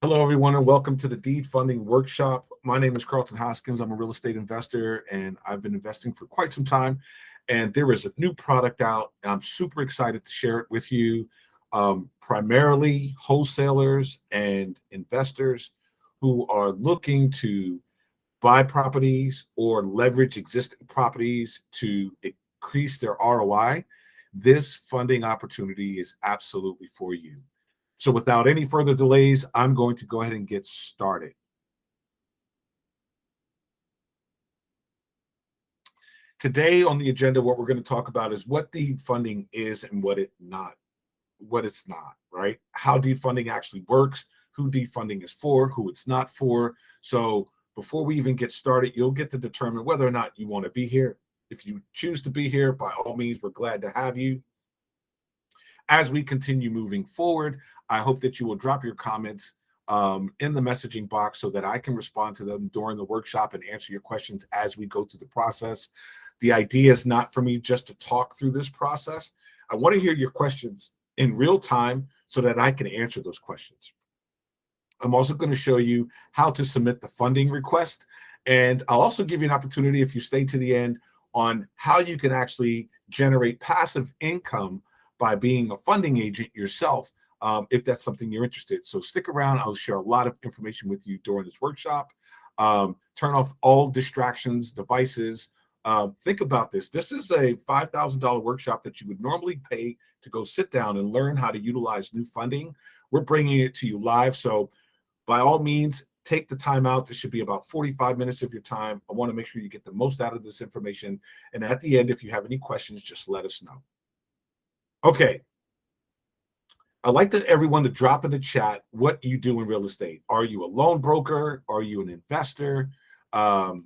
Hello, everyone, and welcome to the Deed Funding Workshop. My name is Carlton Hoskins. I'm a real estate investor, and I've been investing for quite some time. And there is a new product out, and I'm super excited to share it with you. Primarily wholesalers and investors who are looking to buy properties or leverage existing properties to increase their ROI. This funding opportunity is absolutely for you. So without any further delays, I'm going to go ahead and get started. Today on the agenda, what we're going to talk about is what deed funding is and what it's not, right? How deed funding actually works, who deed funding is for, who it's not for. So before we even get started, you'll get to determine whether or not you want to be here. If you choose to be here, by all means, we're glad to have you. As we continue moving forward, I hope that you will drop your comments in the messaging box so that I can respond to them during the workshop and answer your questions as we go through the process. The idea is not for me just to talk through this process. I want to hear your questions in real time so that I can answer those questions. I'm also going to show you how to submit the funding request. And I'll also give you an opportunity, if you stay to the end, on how you can actually generate passive income by being a funding agent yourself, if that's something you're interested in. So stick around. I'll share a lot of information with you during this workshop. Turn off all distractions, devices. Think about this. This is a $5,000 workshop that you would normally pay to go sit down and learn how to utilize new funding. We're bringing it to you live. So by all means, take the time out. This should be about 45 minutes of your time. I want to make sure you get the most out of this information. And at the end, if you have any questions, just let us know. Okay. I'd like everyone to drop in the chat what you do in real estate. Are you a loan broker? Are you an investor? Um,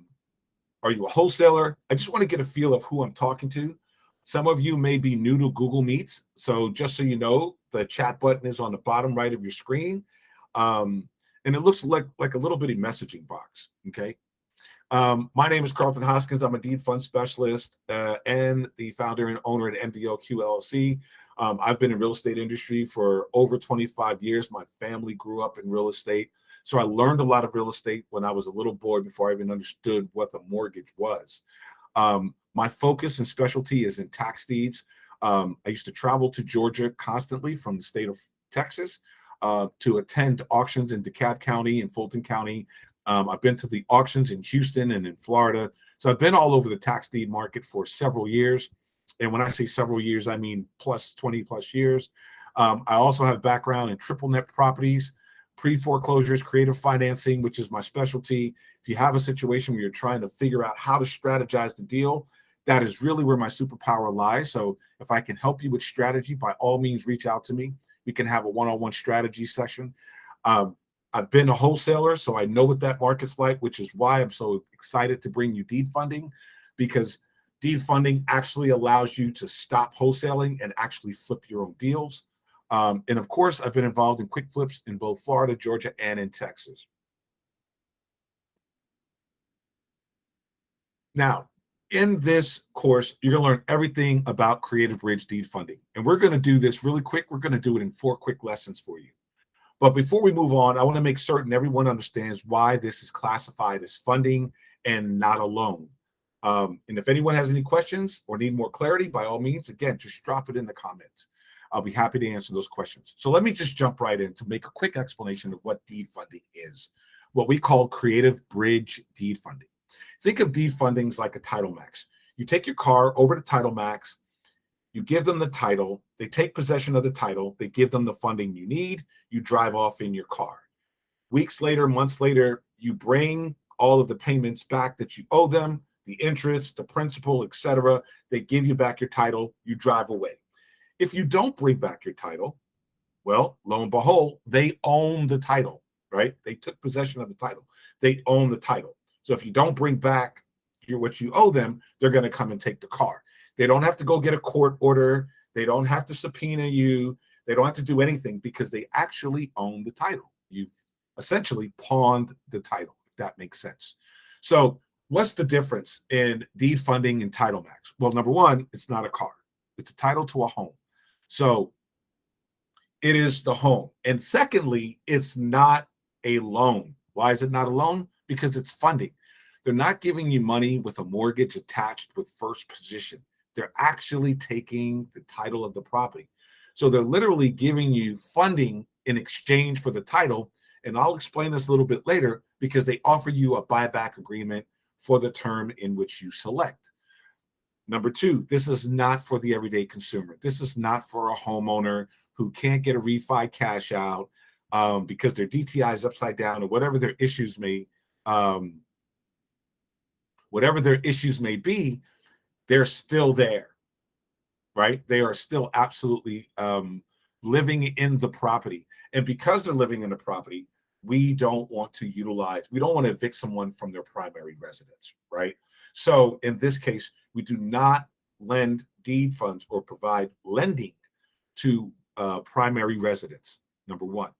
are you a wholesaler? I just want to get a feel of who I'm talking to. Some of you may be new to Google Meets. So just so you know, the chat button is on the bottom right of your screen. And it looks like a little bitty messaging box, okay? My name is Carlton Hoskins. I'm a deed fund specialist and the founder and owner at MDLQ LLC. I've been in real estate industry for over 25 years. My family grew up in real estate. So I learned a lot of real estate when I was a little boy before I even understood what the mortgage was. My focus and specialty is in tax deeds. I used to travel to Georgia constantly from the state of Texas to attend auctions in DeKalb County and Fulton County. I've been to the auctions in Houston and in Florida. So I've been all over the tax deed market for several years. And when I say several years, I mean plus 20 plus years. I also have background in triple net properties, pre-foreclosures, creative financing, which is my specialty. If you have a situation where you're trying to figure out how to strategize the deal, that is really where my superpower lies. So if I can help you with strategy, by all means, reach out to me. We can have a one-on-one strategy session. I've been a wholesaler, so I know what that market's like, which is why I'm so excited to bring you deed funding, because deed funding actually allows you to stop wholesaling and actually flip your own deals. And of course, I've been involved in quick flips in both Florida, Georgia, and in Texas. Now, in this course, you're going to learn everything about Creative Bridge deed funding. And we're going to do this really quick. We're going to do it in 4 quick lessons for you. But before we move on, I want to make certain everyone understands why this is classified as funding and not a loan. And if anyone has any questions or need more clarity, by all means, again, just drop it in the comments. I'll be happy to answer those questions. So let me just jump right in to make a quick explanation of what deed funding is, what we call Creative Bridge deed funding. Think of deed fundings like a title max. You take your car over to Title Max, you give them the title, they take possession of the title, they give them the funding you need, you drive off in your car. Weeks later, months later, you bring all of the payments back that you owe them, the interest, the principal, etc. They give you back your title, you drive away. If you don't bring back your title, well, lo and behold, they own the title, right? They took possession of the title. They own the title. So if you don't bring back what you owe them, they're going to come and take the car. They don't have to go get a court order. They don't have to subpoena you. They don't have to do anything because they actually own the title. You've essentially pawned the title, if that makes sense. So what's the difference in deed funding and Title Max? Well, number one, it's not a car. It's a title to a home. So it is the home. And secondly, it's not a loan. Why is it not a loan? Because it's funding. They're not giving you money with a mortgage attached with first position. They're actually taking the title of the property. So they're literally giving you funding in exchange for the title. And I'll explain this a little bit later because they offer you a buyback agreement for the term in which you select. Number two, this is not for the everyday consumer. This is not for a homeowner who can't get a refi cash out because their DTI is upside down or um, whatever their issues may be, they're still there, right? They are still absolutely living in the property. And because they're living in the property, we don't want to evict someone from their primary residence, right? So in this case, we do not lend deed funds or provide lending to primary residents, number one.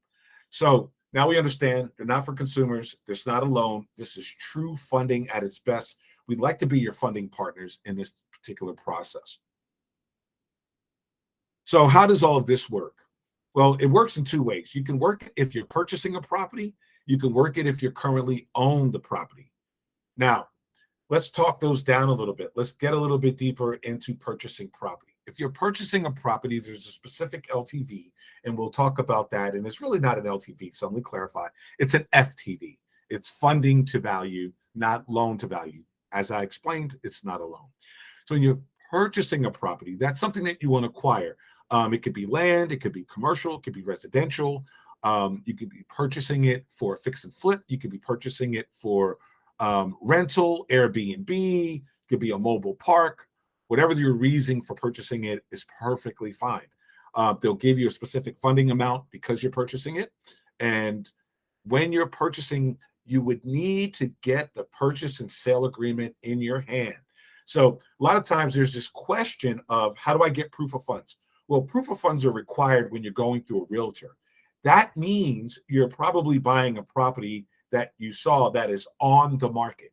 So now we understand they're not for consumers. This is not a loan. This is true funding at its best. We'd like to be your funding partners in this particular process. So how does all of this work? Well, it works in two ways. You can work if you're purchasing a property. You can work it if you currently own the property. Now, let's talk those down a little bit. Let's get a little bit deeper into purchasing property. If you're purchasing a property, there's a specific LTV, and we'll talk about that. And it's really not an LTV, so let me clarify. It's an FTV. It's funding to value, not loan to value. As I explained, it's not a loan. So when you're purchasing a property, that's something that you want to acquire. It could be land, it could be commercial, it could be residential. You could be purchasing it for fix and flip. You could be purchasing it for rental, Airbnb, could be a mobile park. Whatever your reason for purchasing it is perfectly fine. They'll give you a specific funding amount because you're purchasing it. And when you're purchasing, you would need to get the purchase and sale agreement in your hand. So a lot of times there's this question of how do I get proof of funds? Well, proof of funds are required when you're going through a realtor. That means you're probably buying a property that you saw that is on the market.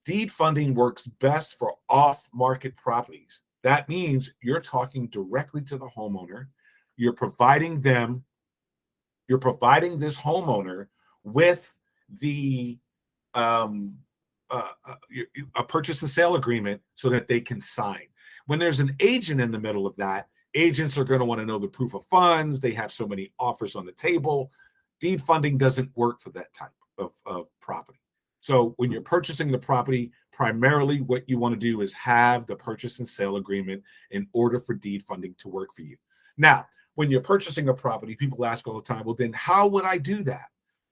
Deed funding works best for off-market properties. That means you're talking directly to the homeowner. You're providing this homeowner with the a purchase and sale agreement so that they can sign. When there's an agent in the middle of that, agents are going to want to know the proof of funds. They have so many offers on the table. Deed funding doesn't work for that type of property. So when you're purchasing the property, primarily what you want to do is have the purchase and sale agreement in order for deed funding to work for you. Now, when you're purchasing a property, people ask all the time, well, then how would I do that?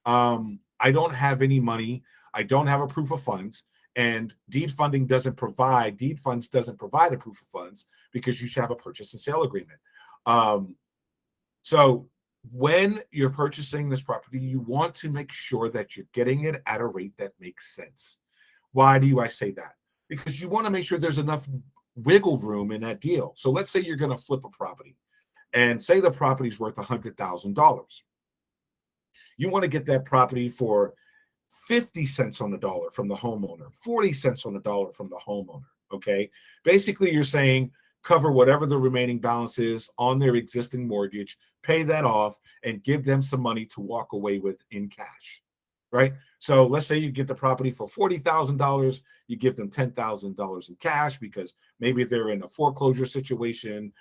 I don't have any money. I don't have a proof of funds. And deed funds doesn't provide a proof of funds because you should have a purchase and sale agreement. So when you're purchasing this property, you want to make sure that you're getting it at a rate that makes sense. Why do I say that? Because you want to make sure there's enough wiggle room in that deal. So let's say you're going to flip a property and say the property's worth $100,000. You want to get that property for 50 cents on the dollar from the homeowner, 40 cents on the dollar from the homeowner. Okay. Basically, you're saying cover whatever the remaining balance is on their existing mortgage, pay that off, and give them some money to walk away with in cash. Right. So let's say you get the property for $40,000. You give them $10,000 in cash because maybe they're in a foreclosure situation.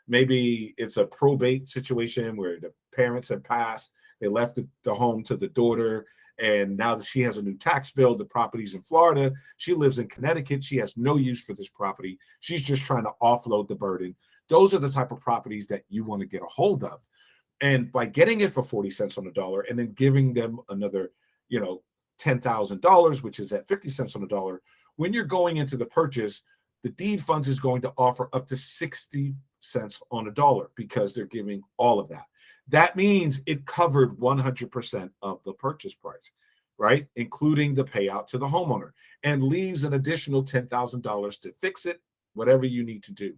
Maybe it's a probate situation where the parents have passed. They left the home to the daughter. And now that she has a new tax bill, the property's in Florida. She lives in Connecticut. She has no use for this property. She's just trying to offload the burden. Those are the type of properties that you want to get a hold of. And by getting it for 40 cents on the dollar and then giving them another, $10,000, which is at 50 cents on the dollar, when you're going into the purchase, the deed funds is going to offer up to 60 cents on the dollar because they're giving all of that. That means it covered 100% of the purchase price, right? Including the payout to the homeowner, and leaves an additional $10,000 to fix it, whatever you need to do.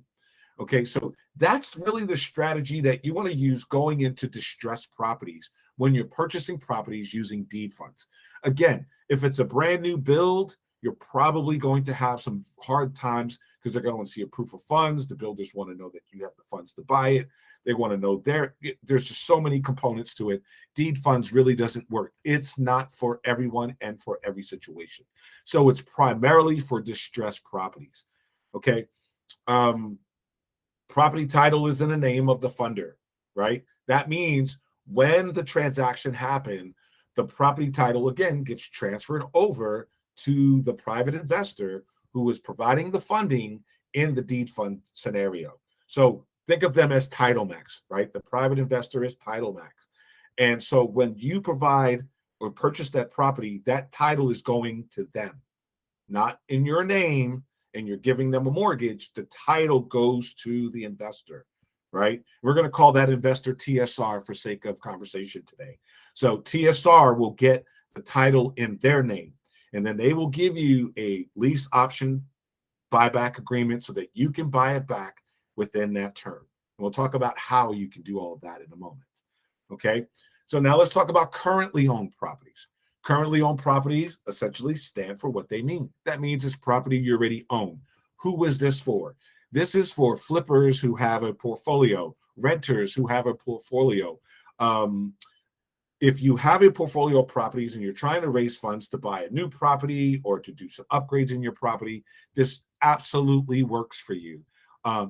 Okay, so that's really the strategy that you want to use going into distressed properties when you're purchasing properties using deed funds. Again, if it's a brand new build, you're probably going to have some hard times because they're going to want to see a proof of funds. The builders want to know that you have the funds to buy it. They want to know there's just so many components to it. Deed funds really doesn't work. It's not for everyone and for every situation. So it's primarily for distressed properties. Okay. Property title is in the name of the funder, right? That means when the transaction happened, the property title again gets transferred over to the private investor who is providing the funding in the deed fund scenario. So think of them as title max, right? The private investor is title max. And so when you provide or purchase that property, that title is going to them, not in your name, and you're giving them a mortgage. The title goes to the investor, right? We're going to call that investor TSR for sake of conversation today. So TSR will get the title in their name, and then they will give you a lease option buyback agreement so that you can buy it back within that term. And we'll talk about how you can do all of that in a moment. Okay. So now let's talk about currently owned properties. Currently owned properties essentially stand for what they mean. That means it's property you already own. Who is this for? This is for flippers who have a portfolio, renters who have a portfolio. If you have a portfolio of properties and you're trying to raise funds to buy a new property or to do some upgrades in your property, this absolutely works for you.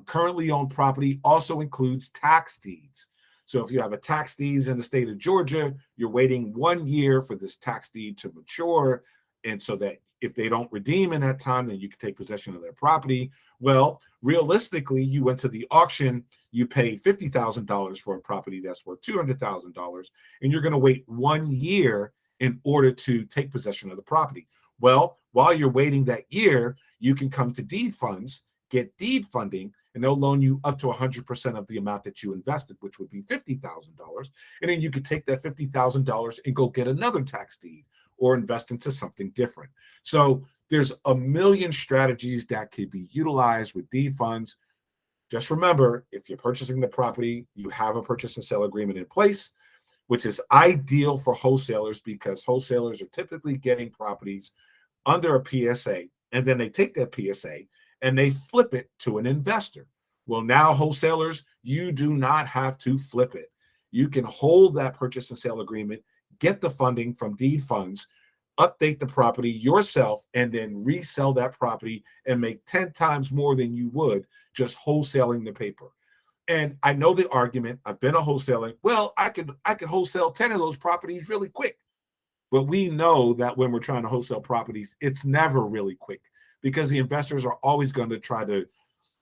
Currently owned property also includes tax deeds. So if you have a tax deed in the state of Georgia, you're waiting 1 year for this tax deed to mature. And so that if they don't redeem in that time, then you can take possession of their property. Well, realistically, you went to the auction, you paid $50,000 for a property that's worth $200,000, and you're going to wait 1 year in order to take possession of the property. Well, while you're waiting that year, you can come to deed funds, get deed funding, and they'll loan you up to 100% of the amount that you invested, which would be $50,000. And then you could take that $50,000 and go get another tax deed or invest into something different. So there's a million strategies that could be utilized with deed funds. Just remember, if you're purchasing the property, you have a purchase and sale agreement in place, which is ideal for wholesalers because wholesalers are typically getting properties under a PSA, and then they take that PSA and they flip it to an investor. Well, now wholesalers, you do not have to flip it. You can hold that purchase and sale agreement, get the funding from deed funds, update the property yourself, and then resell that property and make 10 times more than you would just wholesaling the paper. And I know the argument, I've been a wholesaler. Well, I could wholesale 10 of those properties really quick. But we know that when we're trying to wholesale properties, it's never really quick because the investors are always going to try to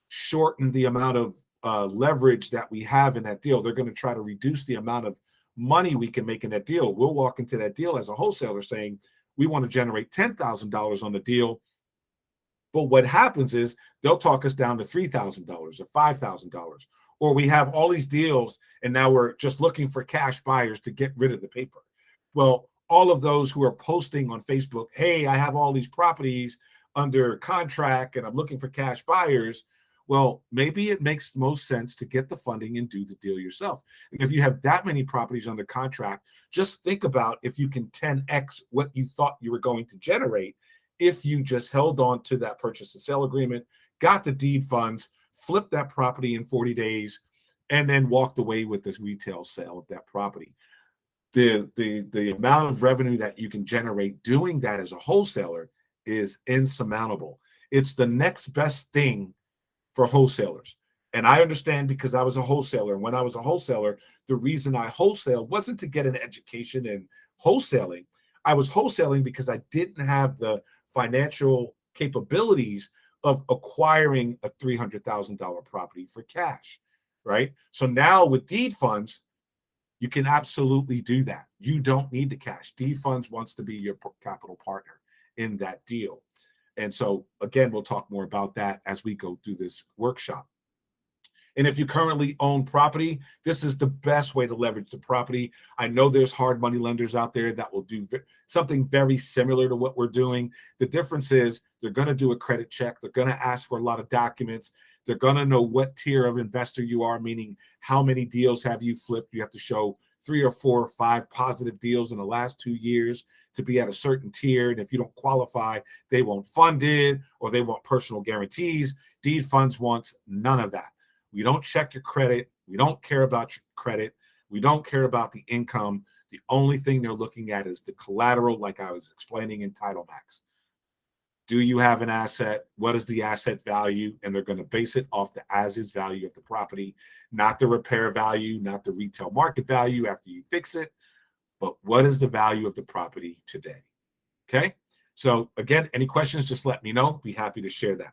shorten the amount of leverage that we have in that deal. They're going to try to reduce the amount of money we can make in that deal. We'll walk into that deal as a wholesaler saying, we want to generate $10,000 on the deal. But what happens is they'll talk us down to $3,000 or $5,000. Or we have all these deals and now we're just looking for cash buyers to get rid of the paper. Well, all of those who are posting on Facebook, hey, I have all these properties under contract and I'm looking for cash buyers. Well, maybe it makes most sense to get the funding and do the deal yourself. And if you have that many properties under contract, just think about if you can 10x what you thought you were going to generate if you just held on to that purchase and sale agreement, got the deed funds, flipped that property in 40 days, and then walked away with this retail sale of that property. The amount of revenue that you can generate doing that as a wholesaler is insurmountable. It's the next best thing for wholesalers. And I understand because I was a wholesaler. And when I was a wholesaler, the reason I wholesaled wasn't to get an education in wholesaling. I was wholesaling because I didn't have the financial capabilities of acquiring a $300,000 property for cash, right? So now with deed funds, you can absolutely do that. You don't need the cash. Deed funds wants to be your capital partner in that deal. And so, again, we'll talk more about that as we go through this workshop. And if you currently own property, this is the best way to leverage the property. I know there's hard money lenders out there that will do something very similar to what we're doing. The difference is they're going to do a credit check. They're going to ask for a lot of documents. They're going to know what tier of investor you are, meaning how many deals have you flipped. You have to show 3 or 4 or 5 positive deals in the last 2 years to be at a certain tier. And if you don't qualify, they won't fund it or they want personal guarantees. Deed funds wants none of that. We don't check your credit. We don't care about your credit. We don't care about the income. The only thing they're looking at is the collateral, like I was explaining in Title Max. Do you have an asset? What is the asset value? And they're going to base it off the as-is value of the property, not the repair value, not the retail market value after you fix it, but what is the value of the property today? Okay? So again, any questions, just let me know. Be happy to share that.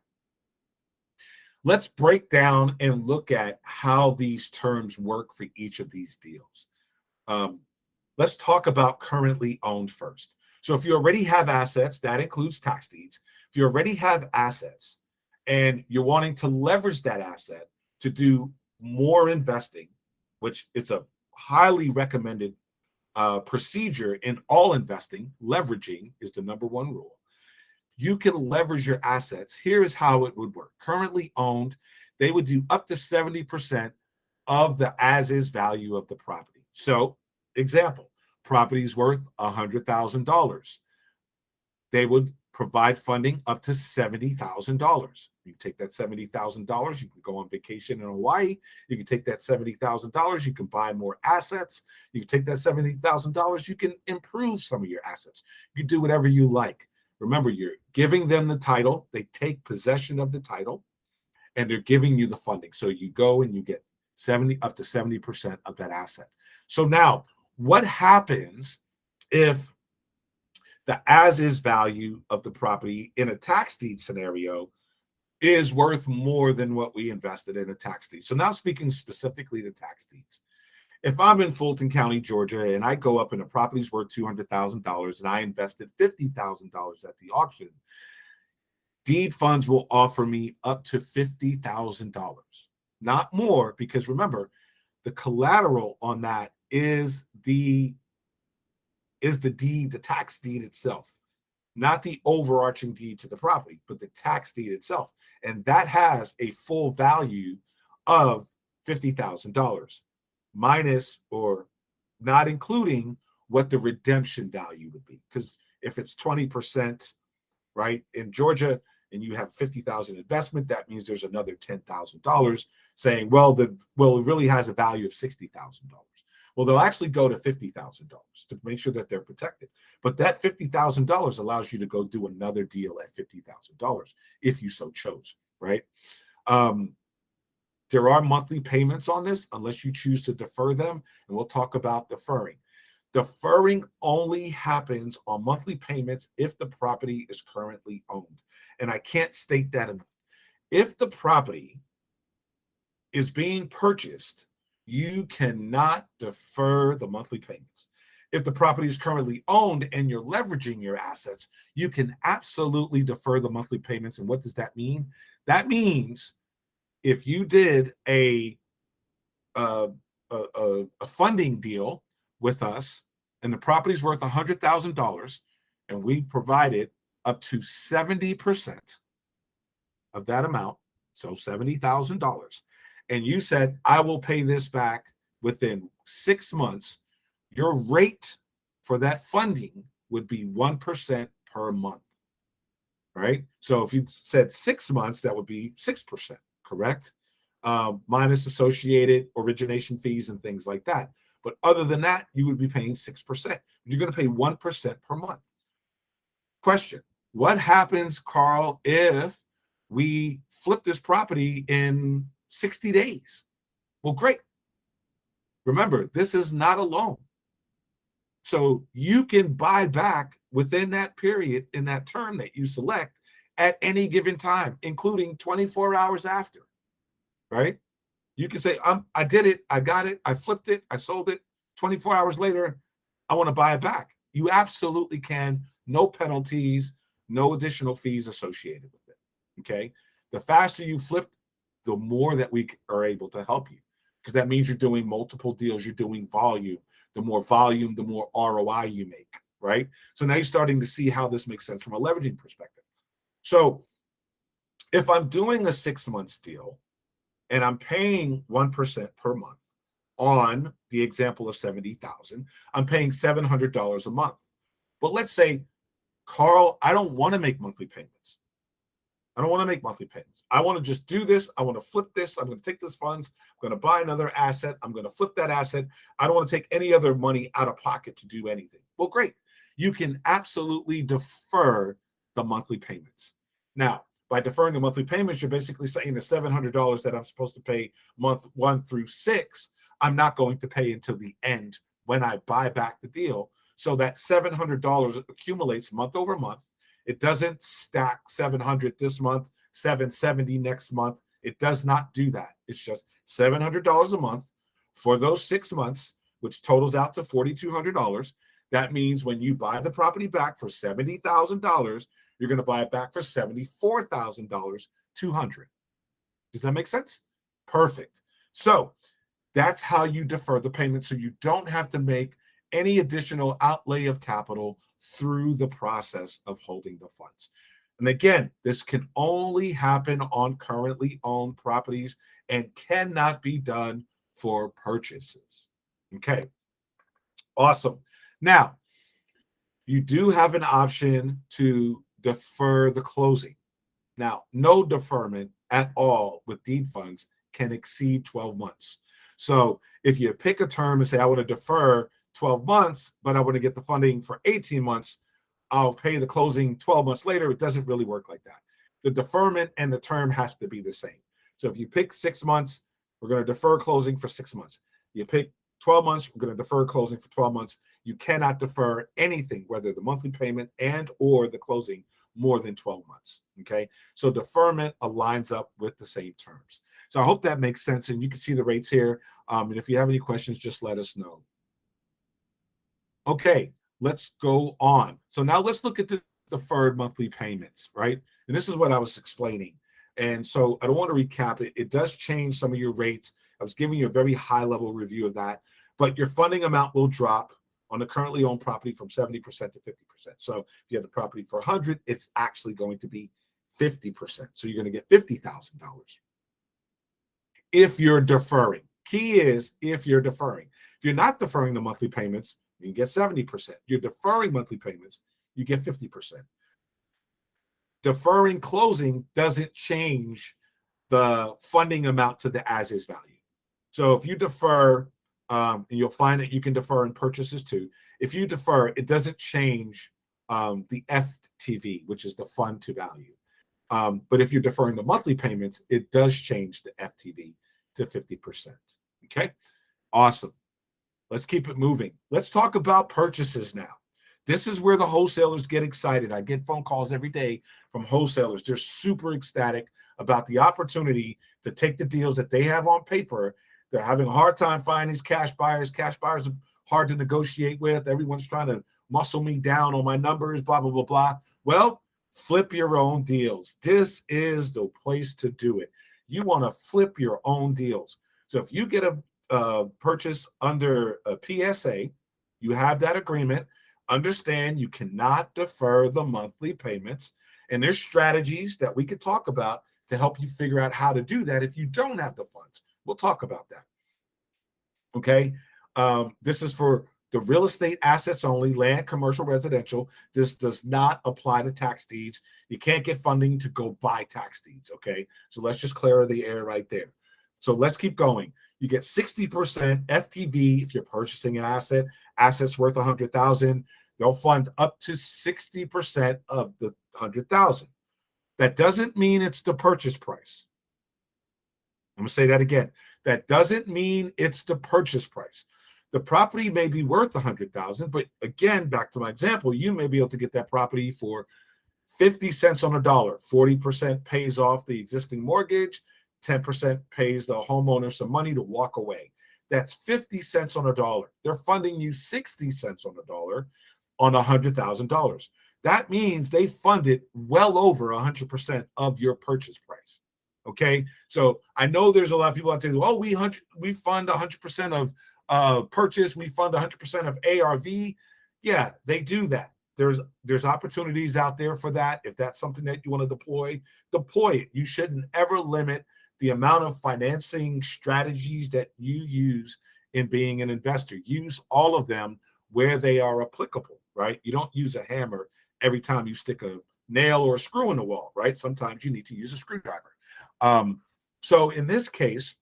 Let's break down and look at how these terms work for each of these deals. Let's talk about currently owned first. So if you already have assets, that includes tax deeds. If you already have assets and you're wanting to leverage that asset to do more investing, which is a highly recommended procedure in all investing, leveraging is the number one rule. You can leverage your assets. Here is how it would work. Currently owned, they would do up to 70% of the as-is value of the property. So, example, property is worth $100,000. They would provide funding up to $70,000. You can take that $70,000, you can go on vacation in Hawaii. You can take that $70,000, you can buy more assets. You can take that $70,000, you can improve some of your assets. You can do whatever you like. Remember, you're giving them the title. They take possession of the title, and they're giving you the funding. So you go and you get up to 70% of that asset. So now, what happens if the as-is value of the property in a tax deed scenario is worth more than what we invested in a tax deed? So now speaking specifically to tax deeds. If I'm in Fulton County, Georgia, and I go up and a property's worth $200,000 and I invested $50,000 at the auction, deed funds will offer me up to $50,000, not more, because remember, the collateral on that is the deed, the tax deed itself, not the overarching deed to the property, but the tax deed itself. And that has a full value of $50,000 minus or not including what the redemption value would be. Because if it's 20%, right, in Georgia, and you have 50,000 investment, that means there's another $10,000 saying, well, it really has a value of $60,000. Well, they'll actually go to $50,000 to make sure that they're protected. But that $50,000 allows you to go do another deal at $50,000 if you so chose, right? There are monthly payments on this unless you choose to defer them, and we'll talk about deferring. Deferring only happens on monthly payments if the property is currently owned. And I can't state that enough. If the property is being purchased, you cannot defer the monthly payments. If the property is currently owned and you're leveraging your assets, you can absolutely defer the monthly payments. And what does that mean? That means if you did a funding deal with us and the property's worth $100,000 and we provided up to 70% of that amount, so $70,000, and you said, I will pay this back within 6 months, your rate for that funding would be 1% per month, right? So if you said 6 months, that would be 6%, correct? Minus associated origination fees and things like that. But other than that, you would be paying 6%. You're going to pay 1% per month. Question: what happens, Carl, if we flip this property in 60 days? Well, great. Remember, this is not a loan. So you can buy back within that period, in that term that you select, at any given time, including 24 hours after, right? You can say, I did it, I got it, I flipped it, I sold it. 24 hours later, I want to buy it back. You absolutely can. No penalties, no additional fees associated with it, okay? The faster you flip, the more that we are able to help you, because that means you're doing multiple deals, you're doing volume. The more volume, the more ROI you make, right? So now you're starting to see how this makes sense from a leveraging perspective. So if I'm doing a 6 months deal and I'm paying 1% per month on the example of 70,000, I'm paying $700 a month. But let's say, Carl, I don't want to make monthly payments. I don't want to make monthly payments. I want to just do this. I want to flip this. I'm going to take this funds. I'm going to buy another asset. I'm going to flip that asset. I don't want to take any other money out of pocket to do anything. Well, great. You can absolutely defer the monthly payments. Now, by deferring the monthly payments, you're basically saying the $700 that I'm supposed to pay month 1 through 6, I'm not going to pay until the end when I buy back the deal. So that $700 accumulates month over month. It doesn't stack 700 this month, 770 next month. It does not do that. It's just $700 a month for those 6 months, which totals out to $4,200. That means when you buy the property back for $70,000, you're going to buy it back for $74,200. Does that make sense? Perfect. So that's how you defer the payment, so you don't have to make any additional outlay of capital through the process of holding the funds. And again, this can only happen on currently owned properties and cannot be done for purchases. Okay, awesome. Now, you do have an option to defer the closing. Now, no deferment at all with deed funds can exceed 12 months. So if you pick a term and say, I want to defer 12 months, but I want to get the funding for 18 months, I'll pay the closing 12 months later. It doesn't really work like that. The deferment and the term has to be the same. So if you pick 6 months, we're going to defer closing for 6 months. You pick 12 months, we're going to defer closing for 12 months. You cannot defer anything, whether the monthly payment and or the closing, more than 12 months. Okay. So deferment aligns up with the same terms. So I hope that makes sense. And you can see the rates here. And if you have any questions, just let us know. Okay, let's go on. So now let's look at the deferred monthly payments, right? And this is what I was explaining. And so I don't want to recap it. It does change some of your rates. I was giving you a very high level review of that, but your funding amount will drop on the currently owned property from 70% to 50%. So if you have the property for 100, it's actually going to be 50%. So you're going to get $50,000 if you're deferring. Key is if you're deferring. If you're not deferring the monthly payments, you get 70%. You're deferring monthly payments, you get 50%. Deferring closing doesn't change the funding amount to the as-is value. So if you defer, and you'll find that you can defer in purchases too. If you defer, it doesn't change the FTV, which is the fund to value. But if you're deferring the monthly payments, it does change the FTV to 50%. Okay, awesome. Let's keep it moving. Let's talk about purchases now. This is where the wholesalers get excited. I get phone calls every day from wholesalers. They're super ecstatic about the opportunity to take the deals that they have on paper. They're having a hard time finding these cash buyers. Cash buyers are hard to negotiate with. Everyone's trying to muscle me down on my numbers, blah, blah, blah, blah. Well, flip your own deals. This is the place to do it. You want to flip your own deals. So if you get a purchase under a PSA, you have that agreement. Understand you cannot defer the monthly payments. And there's strategies that we could talk about to help you figure out how to do that if you don't have the funds. We'll talk about that. Okay. This is for the real estate assets only, land, commercial, residential. This does not apply to tax deeds. You can't get funding to go buy tax deeds. Okay. So let's just clear the air right there. So let's keep going. You get 60% FTV if you're purchasing an asset. Assets worth $100,000. They'll fund up to 60% of the $100,000. That doesn't mean it's the purchase price. I'm going to say that again. That doesn't mean it's the purchase price. The property may be worth $100,000, but again, back to my example, you may be able to get that property for 50 cents on a dollar. 40% pays off the existing mortgage. 10% pays the homeowner some money to walk away. That's 50 cents on a dollar. They're funding you 60 cents on a dollar on $100,000. That means they funded well over 100% of your purchase price. Okay, so I know there's a lot of people out there who, oh, we fund 100% of purchase, we fund 100% of ARV. Yeah, they do that. There's opportunities out there for that. If that's something that you want to deploy it. You shouldn't ever limit the amount of financing strategies that you use in being an investor. Use all of them where they are applicable, right? You don't use a hammer every time you stick a nail or a screw in the wall, right? Sometimes you need to use a screwdriver. So in this case,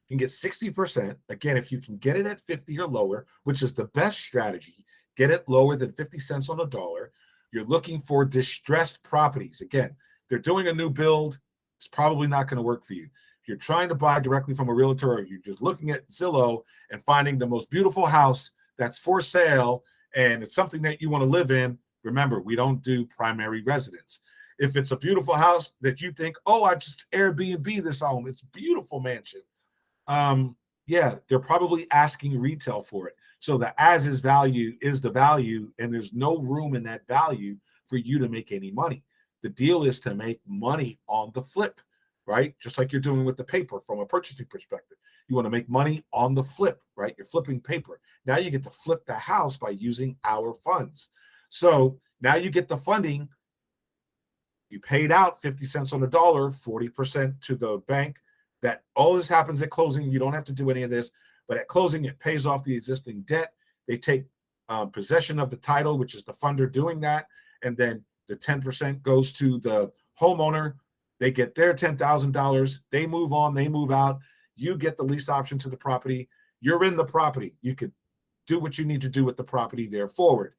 you can get 60%. Again, if you can get it at 50 or lower, which is the best strategy, get it lower than 50 cents on the dollar. You're looking for distressed properties. Again, they're doing a new build. It's probably not going to work for you. If you're trying to buy directly from a realtor, or you're just looking at Zillow and finding the most beautiful house that's for sale and it's something that you want to live in, remember, we don't do primary residence. If it's a beautiful house that you think, oh, I just Airbnb this home, it's a beautiful mansion. Yeah, they're probably asking retail for it. So the as is value is the value, and there's no room in that value for you to make any money. The deal is to make money on the flip, right? Just like you're doing with the paper from a purchasing perspective. You want to make money on the flip, right? You're flipping paper. Now you get to flip the house by using our funds. So now you get the funding. You paid out 50 cents on the dollar, 40% to the bank. That all this happens at closing. You don't have to do any of this, but at closing, it pays off the existing debt. They take possession of the title, which is the funder doing that, and then the 10% goes to the homeowner. They get their $10,000. They move on. They move out. You get the lease option to the property. You're in the property. You could do what you need to do with the property there forward.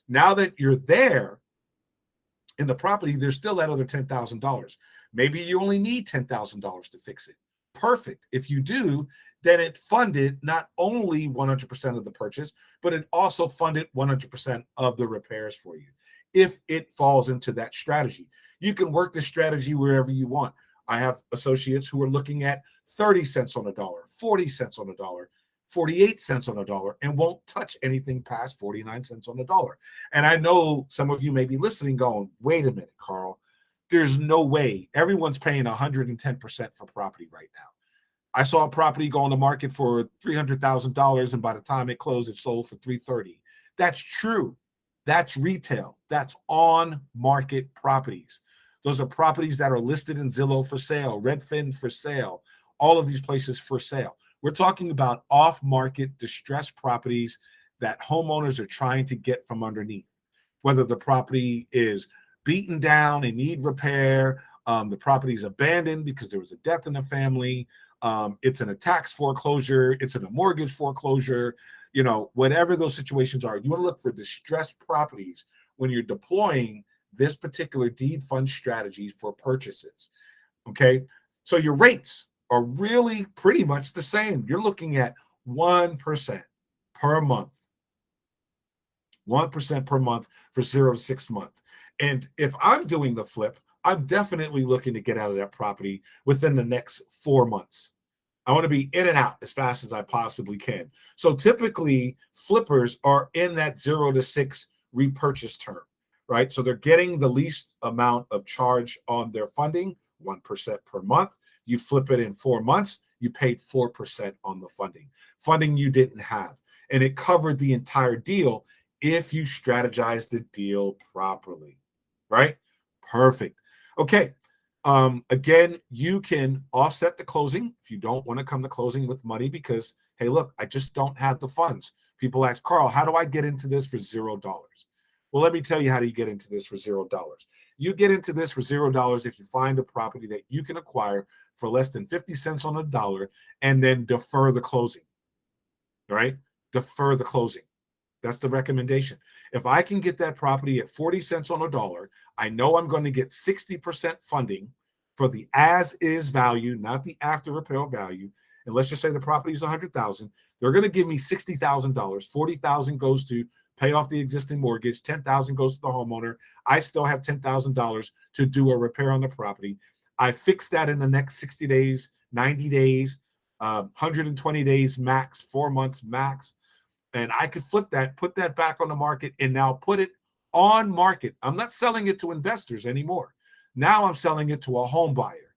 Now that you're there in the property, there's still that other $10,000. Maybe you only need $10,000 to fix it. Perfect. If you do, then it funded not only 100% of the purchase, but it also funded 100% of the repairs for you. If it falls into that strategy, you can work the strategy wherever you want. I have associates who are looking at 30 cents on a dollar, 40 cents on a dollar, 48 cents on a dollar, and won't touch anything past 49 cents on the dollar. And I know some of you may be listening going, wait a minute, Carl, there's no way. Everyone's paying 110% for property right now. I saw a property go on the market for $300,000, and by the time it closed, it sold for $330,000. That's true. That's retail. That's on market properties. Those are properties that are listed in Zillow for sale, Redfin for sale, all of these places for sale. We're talking about off market distressed properties that homeowners are trying to get from underneath. Whether the property is beaten down and need repair, the property is abandoned because there was a death in the family, it's in a tax foreclosure, it's in a mortgage foreclosure, whatever those situations are. You want to look for distressed properties when you're deploying this particular deed fund strategy for purchases. Okay, so your rates are really pretty much the same. You're looking at 1% per month. 1% per month for 0 to 6 months. And if I'm doing the flip, I'm definitely looking to get out of that property within the next 4 months. I want to be in and out as fast as I possibly can. So typically, flippers are in that 0 to 6 repurchase term, right? So they're getting the least amount of charge on their funding, 1% per month. You flip it in 4 months, you paid 4% on the funding you didn't have. And it covered the entire deal if you strategize the deal properly, right? Perfect. Okay. Again, you can offset the closing if you don't want to come to closing with money because, hey, look, I just don't have the funds. People ask, Carl, how do I get into this for $0? Well, let me tell you how do you get into this for $0. You get into this for $0 if you find a property that you can acquire for less than 50 cents on a dollar and then defer the closing, right? Defer the closing. That's the recommendation. If I can get that property at 40 cents on a dollar, I know I'm going to get 60% funding for the as-is value, not the after-repair value. And let's just say the property is $100,000. They're going to give me $60,000. $40,000 goes to pay off the existing mortgage. $10,000 goes to the homeowner. I still have $10,000 to do a repair on the property. I fix that in the next 60 days, 90 days, 120 days max, 4 months max. And I could flip that, put that back on the market, and now put it on market. I'm not selling it to investors anymore. Now I'm selling it to a home buyer,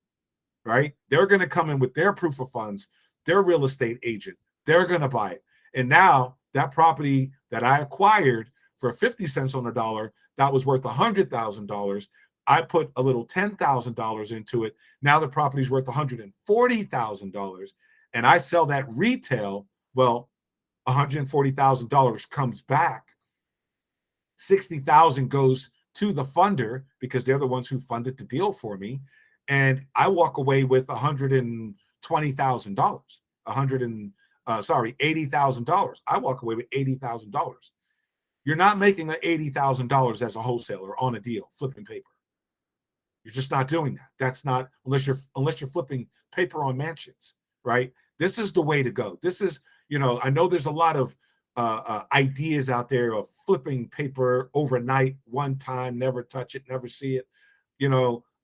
right? They're going to come in with their proof of funds, their real estate agent. They're going to buy it. And now that property that I acquired for 50 cents on the dollar, that was worth $100,000. I put a little $10,000 into it. Now the property's worth $140,000. And I sell that retail. Well, $140,000 comes back. $60,000 goes to the funder because they're the ones who funded the deal for me, and I walk away with $120,000, $80,000. I walk away with $80,000. You're not making $80,000 as a wholesaler on a deal flipping paper. You're just not doing that. That's not unless you're flipping paper on mansions, right? This is the way to go. This is, I know there's a lot of ideas out there of flipping paper overnight, one time, never touch it, never see it.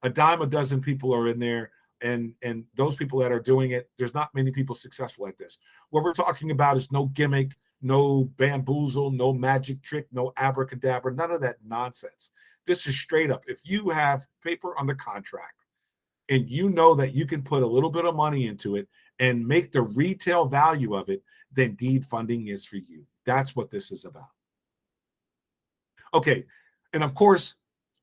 A dime a dozen people are in there, and those people that are doing it, there's not many people successful at this. What we're talking about is no gimmick, no bamboozle, no magic trick, no abracadabra, none of that nonsense. This is straight up. If you have paper under contract and you know that you can put a little bit of money into it and make the retail value of it, then deed funding is for you. That's what this is about. Okay. And of course,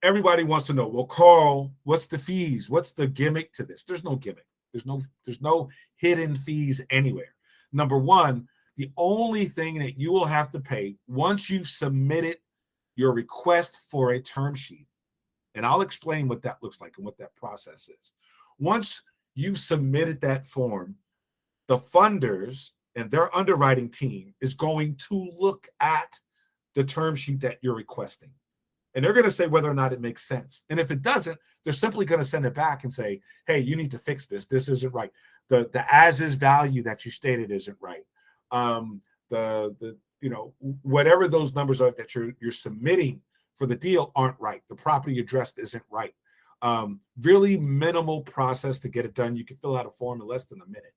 everybody wants to know, well, Carl, what's the fees? What's the gimmick to this? There's no gimmick. There's no hidden fees anywhere. Number one, the only thing that you will have to pay once you've submitted your request for a term sheet, and I'll explain what that looks like and what that process is. Once you've submitted that form, the funders and their underwriting team is going to look at the term sheet that you're requesting. And they're going to say whether or not it makes sense. And if it doesn't, they're simply going to send it back and say, hey, you need to fix this. This isn't right. The as-is value that you stated isn't right. Whatever those numbers are that you're submitting for the deal aren't right. The property address isn't right. Really minimal process to get it done. You can fill out a form in less than a minute.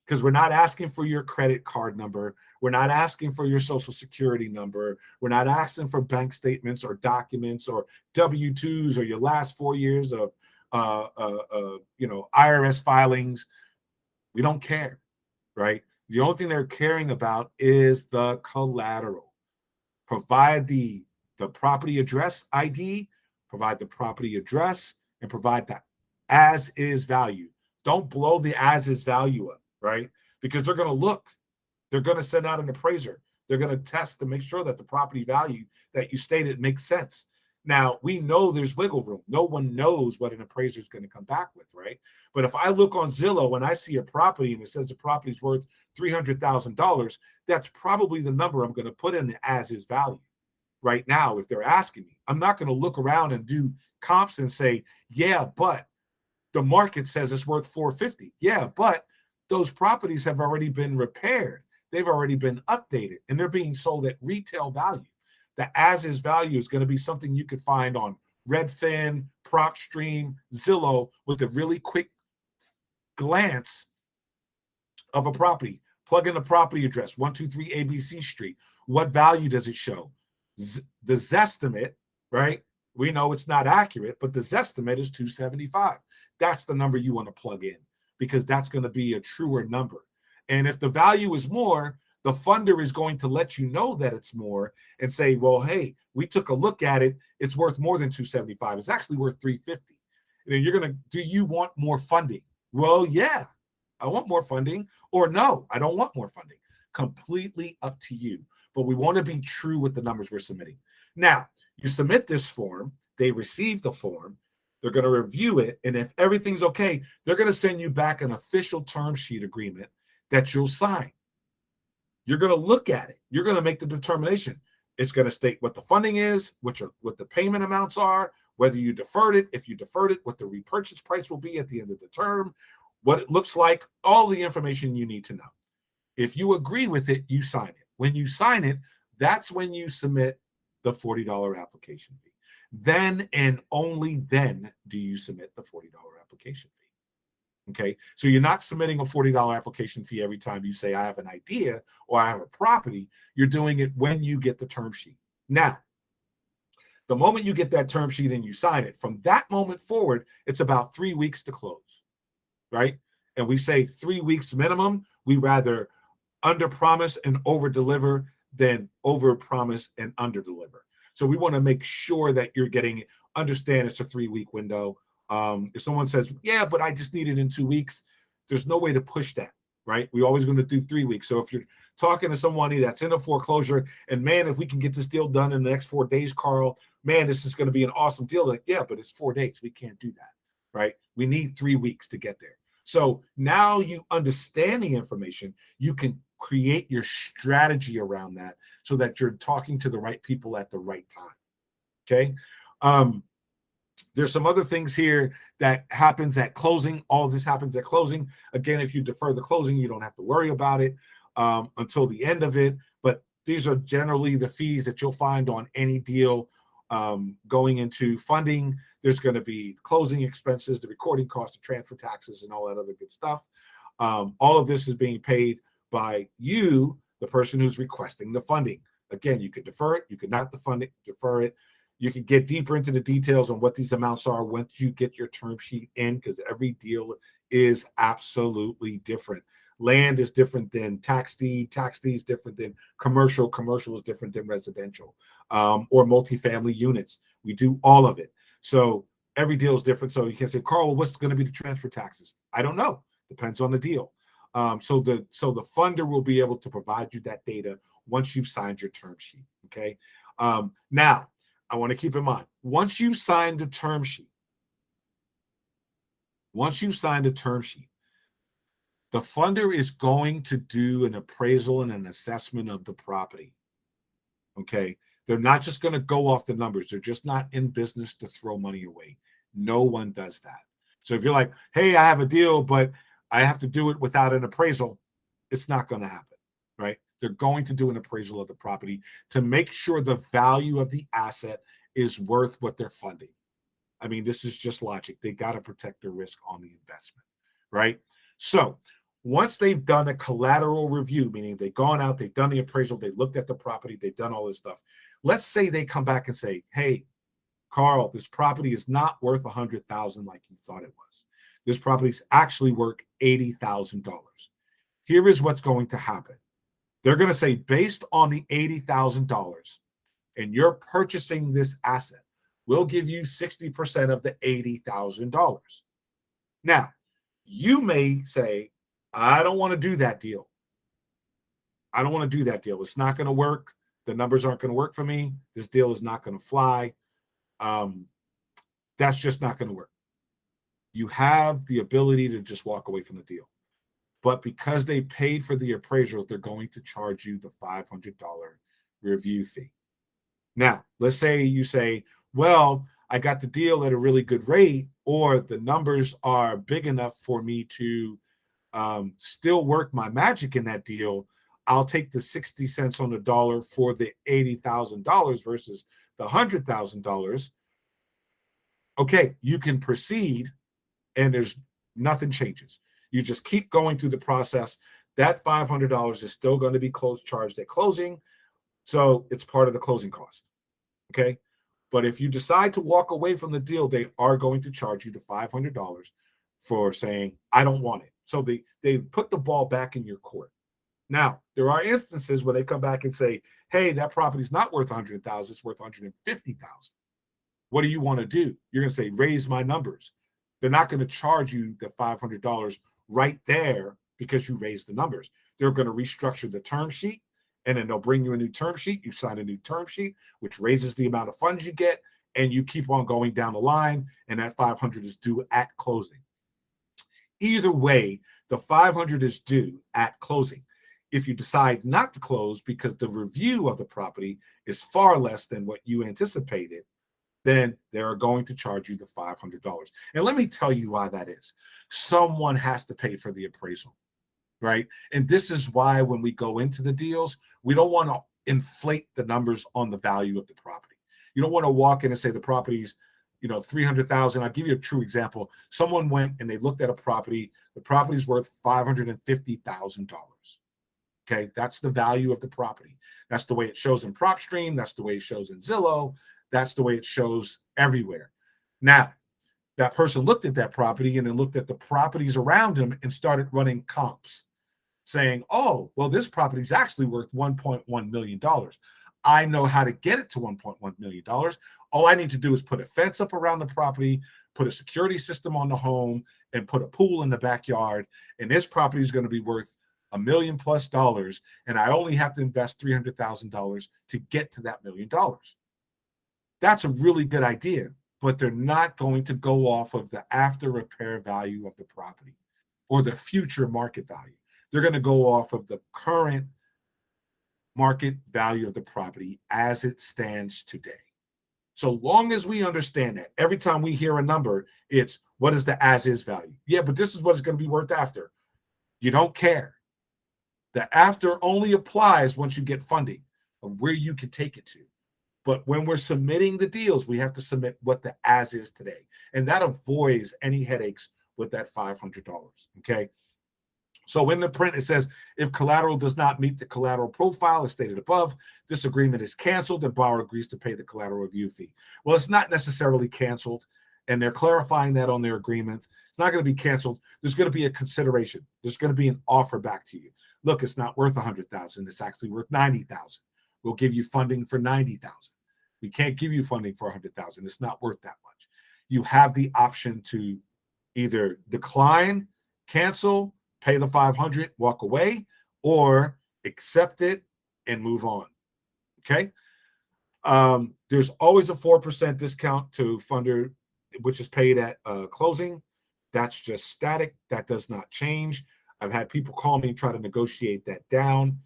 Because we're not asking for your credit card number. We're not asking for your social security number. We're not asking for bank statements or documents or W-2s or your last 4 years of IRS filings. We don't care, right? The only thing they're caring about is the collateral. Provide the property address ID, provide the property address, and provide that as-is value. Don't blow the as-is value up, right? Because they're going to look. They're going to send out an appraiser. They're going to test to make sure that the property value that you stated makes sense. Now, we know there's wiggle room. No one knows what an appraiser is going to come back with, right? But if I look on Zillow and I see a property and it says the property is worth $300,000, that's probably the number I'm going to put in as is value right now if they're asking me. I'm not going to look around and do comps and say, yeah, but the market says it's worth $450. Yeah, but those properties have already been repaired. They've already been updated, and they're being sold at retail value. The as-is value is going to be something you could find on Redfin, PropStream, Zillow with a really quick glance of a property. Plug in the property address, 123 ABC Street. What value does it show? The Zestimate, right? We know it's not accurate, but the Zestimate is 275. That's the number you want to plug in because that's going to be a truer number. And if the value is more, the funder is going to let you know that it's more and say, well, hey, we took a look at it. It's worth more than 275. It's actually worth 350. And you're going to, do you want more funding? Well, yeah, I want more funding. Or no, I don't want more funding. Completely up to you. But we want to be true with the numbers we're submitting. Now, you submit this form. They receive the form. They're going to review it. And if everything's okay, they're going to send you back an official term sheet agreement that you'll sign. You're going to look at it. You're going to make the determination. It's going to state what the funding is, what the payment amounts are, whether you deferred it, if you deferred it, what the repurchase price will be at the end of the term, what it looks like, all the information you need to know. If you agree with it, you sign it. When you sign it, that's when you submit the $40 application fee. Then and only then do you submit the $40 application fee. Okay, so you're not submitting a $40 application fee every time you say, I have an idea or I have a property. You're doing it when you get the term sheet. Now, the moment you get that term sheet and you sign it, from that moment forward, it's about 3 weeks to close, right? And we say 3 weeks minimum. We rather under promise and over deliver than over promise and under deliver. So we want to make sure that you're getting, understand it's a 3-week window. If someone says, yeah, but I just need it in 2 weeks, there's no way to push that, right? We're always going to do 3 weeks. So if you're talking to somebody that's in a foreclosure and man, if we can get this deal done in the next 4 days, Carl, man, this is going to be an awesome deal. Like, yeah, but it's 4 days. We can't do that, right? We need 3 weeks to get there. So now you understand the information, you can create your strategy around that so that you're talking to the right people at the right time. Okay. There's some other things here that happens at closing. All of this happens at closing. Again, if you defer the closing, you don't have to worry about it until the end of it. But these are generally the fees that you'll find on any deal going into funding. There's going to be closing expenses, the recording costs, the transfer taxes, and all that other good stuff. All of this is being paid by you, the person who's requesting the funding. Again, you could defer it, you could not defer it. You can get deeper into the details on what these amounts are once you get your term sheet in, because every deal is absolutely different. Land is different than tax deed is different than commercial is different than residential, or multifamily units. We do all of it. So every deal is different. So you can say, Carl, what's going to be the transfer taxes? I don't know. Depends on the deal. So the funder will be able to provide you that data once you've signed your term sheet. Okay. Now, I want to keep in mind, once you've signed the term sheet, the funder is going to do an appraisal and an assessment of the property. Okay. They're not just going to go off the numbers. They're just not in business to throw money away. No one does that. So if you're like, hey, I have a deal, but I have to do it without an appraisal, it's not going to happen, right? They're going to do an appraisal of the property to make sure the value of the asset is worth what they're funding. I mean, this is just logic. They got to protect their risk on the investment, right? So once they've done a collateral review, meaning they've gone out, they've done the appraisal, they looked at the property, they've done all this stuff. Let's say they come back and say, hey, Carl, this property is not worth $100,000 like you thought it was. This property is actually worth $80,000. Here is what's going to happen. They're going to say, based on the $80,000, and you're purchasing this asset, we'll give you 60% of the $80,000. Now, you may say, I don't want to do that deal. It's not going to work. The numbers aren't going to work for me. This deal is not going to fly. That's just not going to work. You have the ability to just walk away from the deal. But because they paid for the appraisal, they're going to charge you the $500 review fee. Now, let's say you say, well, I got the deal at a really good rate, or the numbers are big enough for me to still work my magic in that deal. I'll take the 60 cents on the dollar for the $80,000 versus the $100,000. Okay, you can proceed, and there's nothing changes. You just keep going through the process. That $500 is still going to be charged at closing, so it's part of the closing cost. Okay, but if you decide to walk away from the deal, they are going to charge you the $500 for saying, I don't want it. So they put the ball back in your court. Now, there are instances where they come back and say, hey, that property's not worth $100,000, it's worth $150,000. What do you want to do? You're going to say, raise my numbers. They're not going to charge you the $500 right there because you raised the numbers. They're going to restructure the term sheet, and then they'll bring you a new term sheet. You sign a new term sheet, which raises the amount of funds you get, and you keep on going down the line, and that $500 is due at closing. Either way, the $500 is due at closing. If you decide not to close because the review of the property is far less than what you anticipated, then they're going to charge you the $500. And let me tell you why that is. Someone has to pay for the appraisal, right? And this is why when we go into the deals, we don't want to inflate the numbers on the value of the property. You don't want to walk in and say the property's, $300,000. I'll give you a true example. Someone went and they looked at a property. The property's worth $550,000. Okay, that's the value of the property. That's the way it shows in PropStream. That's the way it shows in Zillow. That's the way it shows everywhere. Now, that person looked at that property and then looked at the properties around him and started running comps, saying, oh, well, this property is actually worth $1.1 million. I know how to get it to $1.1 million. All I need to do is put a fence up around the property, put a security system on the home, and put a pool in the backyard. And this property is going to be worth $1 million plus, and I only have to invest $300,000 to get to that $1 million. That's a really good idea, but they're not going to go off of the after repair value of the property or the future market value. They're going to go off of the current market value of the property as it stands today. So long as we understand that, every time we hear a number, it's what is the as is value? Yeah, but this is what it's going to be worth after. You don't care. The after only applies once you get funding of where you can take it to. But when we're submitting the deals, we have to submit what the as is today. And that avoids any headaches with that $500. Okay. So in the print, it says, if collateral does not meet the collateral profile as stated above, this agreement is canceled and borrower agrees to pay the collateral review fee. Well, it's not necessarily canceled, and they're clarifying that on their agreements. It's not going to be canceled. There's going to be a consideration. There's going to be an offer back to you. Look, it's not worth $100,000. It's actually worth $90,000. We'll give you funding for $90,000. We can't give you funding for $100,000. It's not worth that much. You have the option to either decline, cancel, pay the $500, walk away, or accept it and move on. Okay. There's always a 4% discount to funder, which is paid at closing. That's just static. That does not change. I've had people call me and try to negotiate that down.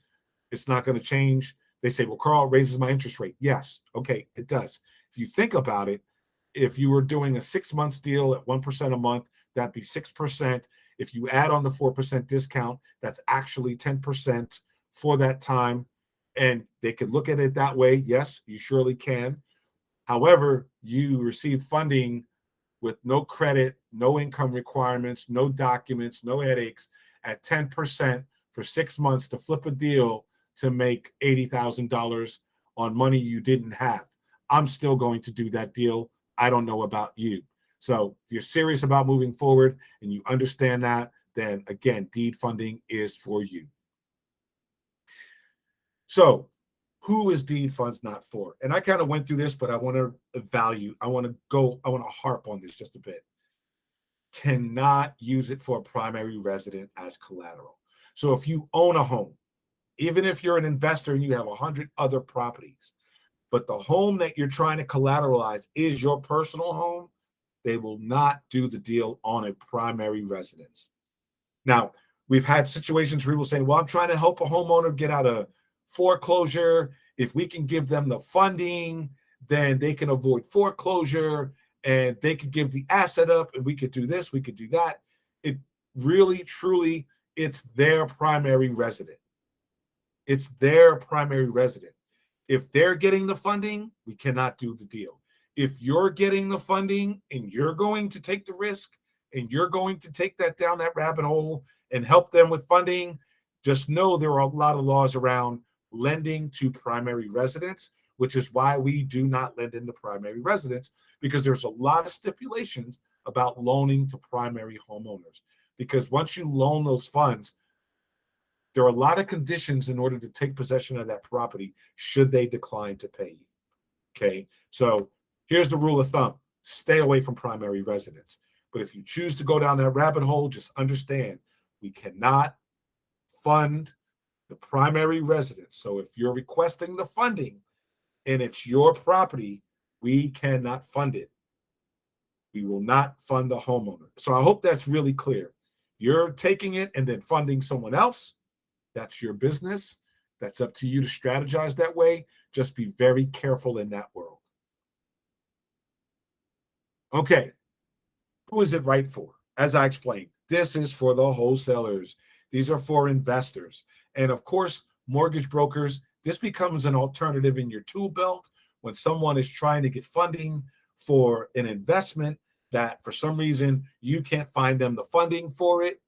It's not going to change. They say, well, Carl, it raises my interest rate. Yes. Okay, it does. If you think about it, if you were doing a 6 month deal at 1% a month, that'd be 6%. If you add on the 4% discount, that's actually 10% for that time. And they could look at it that way. Yes, you surely can. However, you receive funding with no credit, no income requirements, no documents, no headaches at 10% for 6 months to flip a deal to make $80,000 on money you didn't have. I'm still going to do that deal. I don't know about you. So if you're serious about moving forward and you understand that, then again, deed funding is for you. So who is deed funds not for? And I kind of went through this, but I want to harp on this just a bit. Cannot use it for a primary resident as collateral. So if you own a home, even if you're an investor and you have 100 other properties, but the home that you're trying to collateralize is your personal home, they will not do the deal on a primary residence. Now, we've had situations where people saying, well, I'm trying to help a homeowner get out of foreclosure. If we can give them the funding, then they can avoid foreclosure and they could give the asset up and we could do this, we could do that. It really, truly, it's their primary resident. It's their primary resident. If they're getting the funding, we cannot do the deal. If you're getting the funding and you're going to take the risk and you're going to take that down that rabbit hole and help them with funding, just know there are a lot of laws around lending to primary residents, which is why we do not lend into primary residents, because there's a lot of stipulations about loaning to primary homeowners. Because once you loan those funds, there are a lot of conditions in order to take possession of that property should they decline to pay you. Okay, so here's the rule of thumb: stay away from primary residence. But if you choose to go down that rabbit hole, just understand we cannot fund the primary residence. So if you're requesting the funding and it's your property, we cannot fund it. We will not fund the homeowner. So I hope that's really clear. You're taking it and then funding someone else. That's your business. That's up to you to strategize that way. Just be very careful in that world. Okay. Who is it right for? As I explained, this is for the wholesalers. These are for investors. And of course, mortgage brokers, this becomes an alternative in your tool belt when someone is trying to get funding for an investment that for some reason you can't find them the funding for it.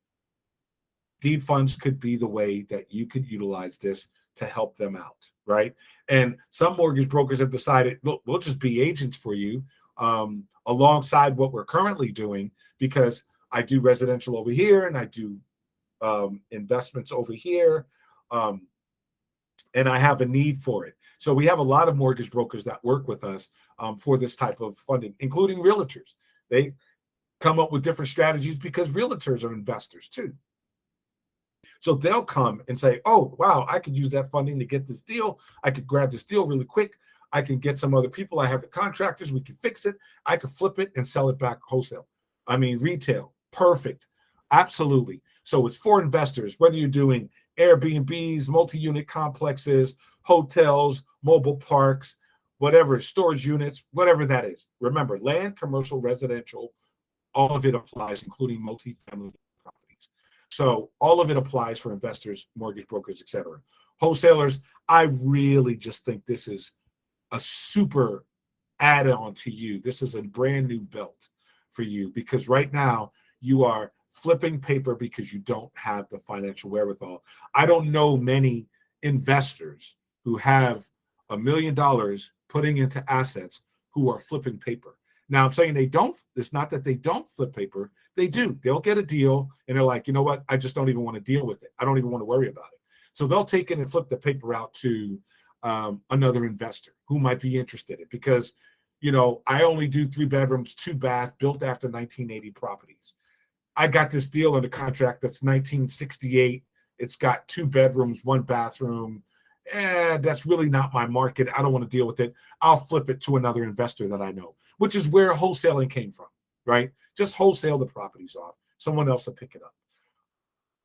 Deed funds could be the way that you could utilize this to help them out, right? And some mortgage brokers have decided, look, we'll just be agents for you alongside what we're currently doing, because I do residential over here and I do investments over here, and I have a need for it. So we have a lot of mortgage brokers that work with us for this type of funding, including realtors. They come up with different strategies because realtors are investors too. So they'll come and say, oh, wow, I could use that funding to get this deal. I could grab this deal really quick. I can get some other people. I have the contractors. We can fix it. I can flip it and sell it back wholesale. I mean, retail. Perfect. Absolutely. So it's for investors, whether you're doing Airbnbs, multi-unit complexes, hotels, mobile parks, whatever, storage units, whatever that is. Remember, land, commercial, residential, all of it applies, including multi-family properties. So all of it applies for investors, mortgage brokers, etc. Wholesalers, I really just think this is a super add-on to you. This is a brand new belt for you because right now you are flipping paper because you don't have the financial wherewithal. I don't know many investors who have $1 million putting into assets who are flipping paper. Now I'm saying they don't, it's not that they don't flip paper, they do. They'll get a deal and they're like, you know what, I just don't even want to deal with it. I don't even want to worry about it. So they'll take it and flip the paper out to another investor who might be interested in it because, you know, I only do 3 bedrooms, 2 bath, built after 1980 properties. I got this deal under contract that's 1968. It's got 2 bedrooms, 1 bathroom. That's really not my market. I don't want to deal with it. I'll flip it to another investor that I know, which is where wholesaling came from, right? Just wholesale the properties off. Someone else will pick it up.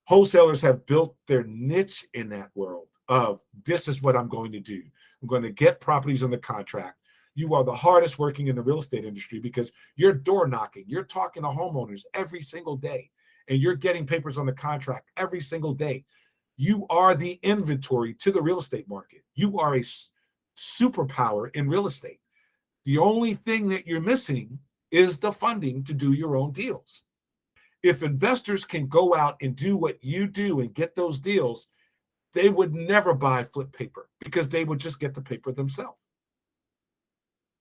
Wholesalers have built their niche in that world of this is what I'm going to do. I'm going to get properties under contract. You are the hardest working in the real estate industry because you're door knocking. You're talking to homeowners every single day, and you're getting papers on the contract every single day. You are the inventory to the real estate market. You are a superpower in real estate. The only thing that you're missing is the funding to do your own deals. If investors can go out and do what you do and get those deals, they would never buy flip paper because they would just get the paper themselves.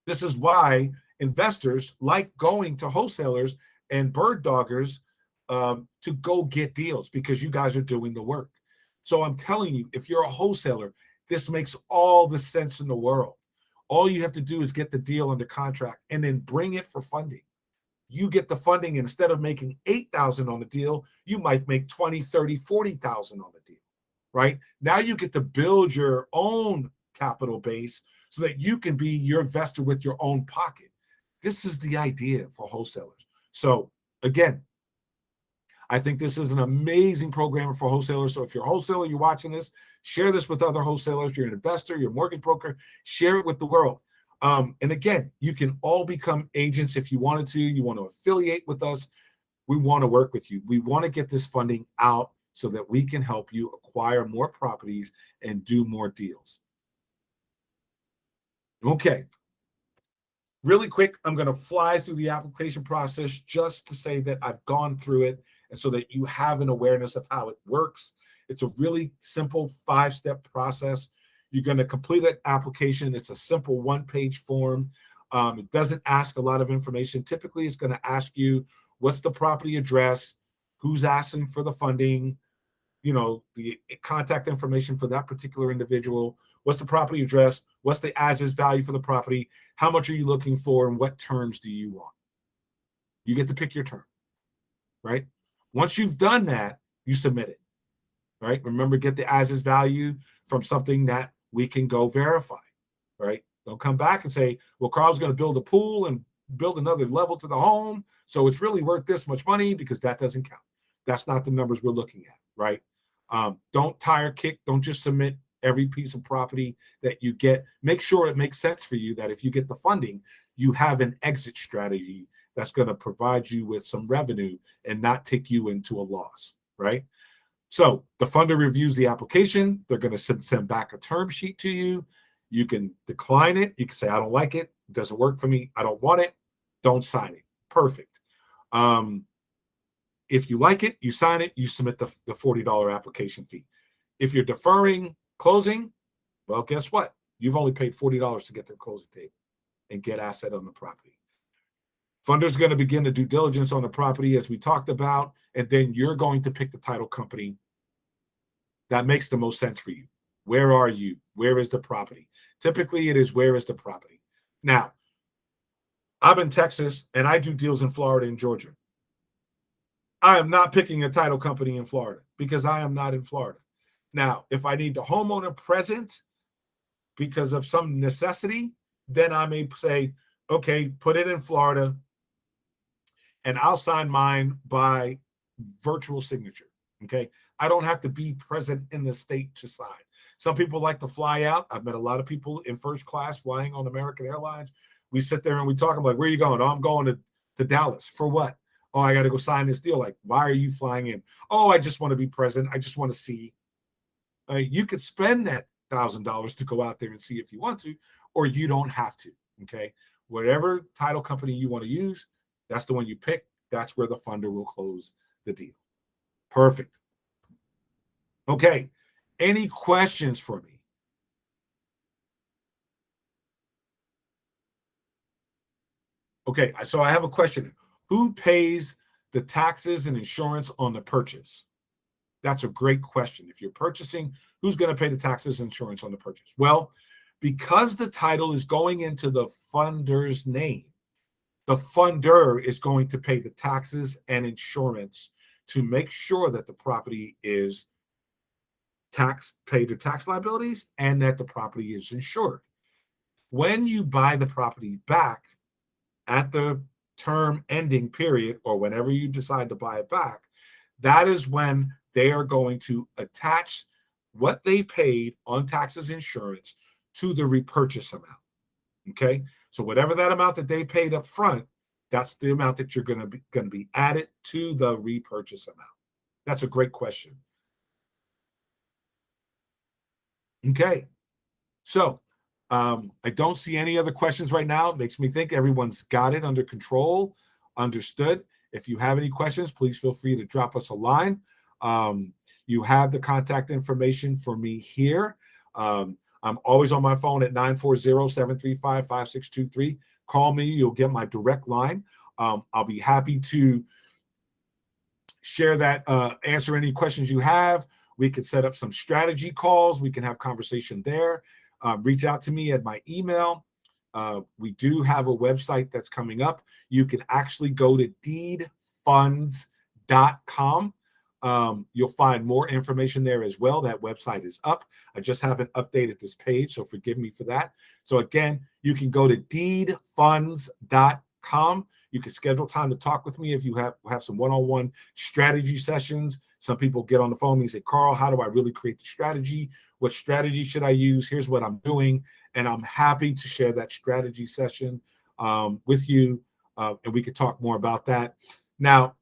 This is why investors like going to wholesalers and bird doggers to go get deals because you guys are doing the work. So I'm telling you, if you're a wholesaler, this makes all the sense in the world. All you have to do is get the deal under contract and then bring it for funding. You get the funding, and instead of making $8,000 on the deal, you might make $20,000, $30,000, $40,000 on the deal, right? Now you get to build your own capital base so that you can be your investor with your own pocket. This is the idea for wholesalers. So again, I think this is an amazing program for wholesalers. So if you're a wholesaler, you're watching this, share this with other wholesalers. You're an investor, you're a mortgage broker, share it with the world. And again, you can all become agents if you wanted to. You want to affiliate with us. We want to work with you. We want to get this funding out so that we can help you acquire more properties and do more deals. Okay. Really quick, I'm going to fly through the application process just to say that I've gone through it and so that you have an awareness of how it works. It's a really simple 5-step process. You're going to complete an application. It's a simple 1-page form. It doesn't ask a lot of information. Typically, it's going to ask you, what's the property address, who's asking for the funding, you know, the contact information for that particular individual, what's the property address, what's the as-is value for the property, how much are you looking for, and what terms do you want? You get to pick your term, right? Once you've done that, you submit it, right? Remember, get the as-is value from something that we can go verify, right? Don't come back and say, well, Carl's going to build a pool and build another level to the home, so it's really worth this much money, because that doesn't count. That's not the numbers we're looking at, right? Don't tire kick. Don't just submit every piece of property that you get. Make sure it makes sense for you that if you get the funding, you have an exit strategy that's going to provide you with some revenue and not take you into a loss, right? So the funder reviews the application. They're going to send back a term sheet to you. You can decline it. You can say, I don't like it. It doesn't work for me. I don't want it. Don't sign it. Perfect. If you like it, you sign it, you submit the $40 application fee. If you're deferring closing, well, guess what? You've only paid $40 to get to the closing table and get asset on the property. Funder's going to begin the due diligence on the property, as we talked about, and then you're going to pick the title company that makes the most sense for you. Where are you? Where is the property? Typically, it is where is the property. Now, I'm in Texas, and I do deals in Florida and Georgia. I am not picking a title company in Florida because I am not in Florida. Now, if I need the homeowner present, because of some necessity, then I may say, okay, put it in Florida and I'll sign mine by virtual signature. Okay. I don't have to be present in the state to sign. Some people like to fly out. I've met a lot of people in first class flying on American Airlines. We sit there and we talk. I'm like, where are you going? Oh, I'm going to Dallas. For what? Oh, I got to go sign this deal. Like, why are you flying in? Oh, I just want to be present. I just want to see. You could spend that $1,000 to go out there and see if you want to, or you don't have to. Okay. Whatever title company you want to use, that's the one you pick. That's where the funder will close the deal. Perfect. Okay. Any questions for me? Okay. So I have a question. Who pays the taxes and insurance on the purchase? That's a great question. If you're purchasing, who's going to pay the taxes and insurance on the purchase? Well, because the title is going into the funder's name, the funder is going to pay the taxes and insurance to make sure that the property is paid the tax liabilities and that the property is insured. When you buy the property back at the term ending period, or whenever you decide to buy it back, that is when they are going to attach what they paid on taxes insurance to the repurchase amount. Okay. So whatever that amount that they paid up front, that's the amount that you're going to be added to the repurchase amount. That's a great question. Okay. So I don't see any other questions right now. It makes me think everyone's got it under control, understood. If you have any questions, please feel free to drop us a line. You have the contact information for me here. I'm always on my phone at 940-735-5623. Call me. You'll get my direct line. I'll be happy to share that, answer any questions you have. We could set up some strategy calls. We can have conversation there. Reach out to me at my email. We do have a website that's coming up. You can actually go to deedfunds.com. You'll find more information there as well. That website is up. I just haven't updated this page, so forgive me for that. So again, you can go to deedfunds.com. You can schedule time to talk with me if you have some one-on-one strategy sessions. Some people get on the phone and say, Carl, how do I really create the strategy? What strategy should I use? Here's what I'm doing. And I'm happy to share that strategy session with you. And we could talk more about that. Now,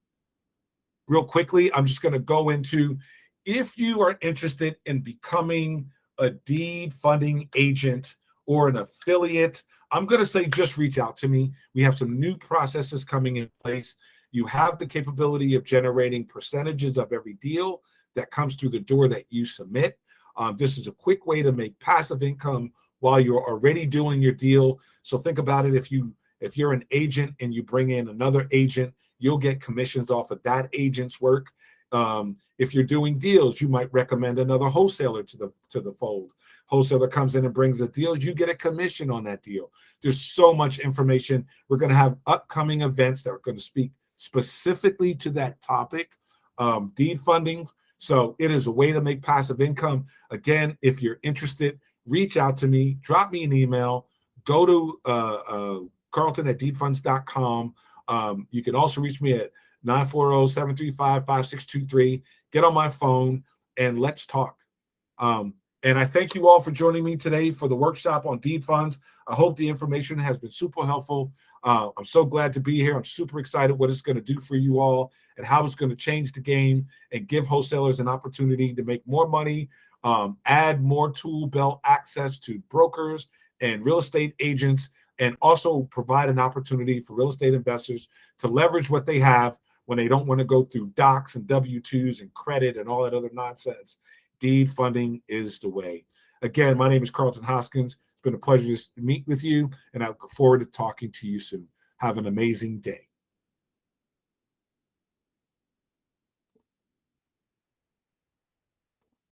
real quickly, I'm just going to go into, if you are interested in becoming a deed funding agent or an affiliate, I'm going to say just reach out to me. We have some new processes coming in place. You have the capability of generating percentages of every deal that comes through the door that you submit. This is a quick way to make passive income while you're already doing your deal. So think about it. If you're an agent and you bring in another agent, you'll get commissions off of that agent's work. If you're doing deals, you might recommend another wholesaler to the fold. Wholesaler comes in and brings a deal, you get a commission on that deal. There's so much information. We're going to have upcoming events that are going to speak specifically to that topic, deed funding. So it is a way to make passive income. Again, if you're interested, reach out to me, drop me an email, go to Carlton@deedfunds.com. You can also reach me at 940-735-5623. Get on my phone and let's talk. And I thank you all for joining me today for the workshop on deed funds. I hope the information has been super helpful. I'm so glad to be here. I'm super excited what it's going to do for you all and how it's going to change the game and give wholesalers an opportunity to make more money, add more tool belt access to brokers and real estate agents, and also provide an opportunity for real estate investors to leverage what they have when they don't want to go through docs and W-2s and credit and all that other nonsense. Deed funding is the way. Again, my name is Carlton Hoskins. It's been a pleasure to meet with you, and I look forward to talking to you soon. Have an amazing day.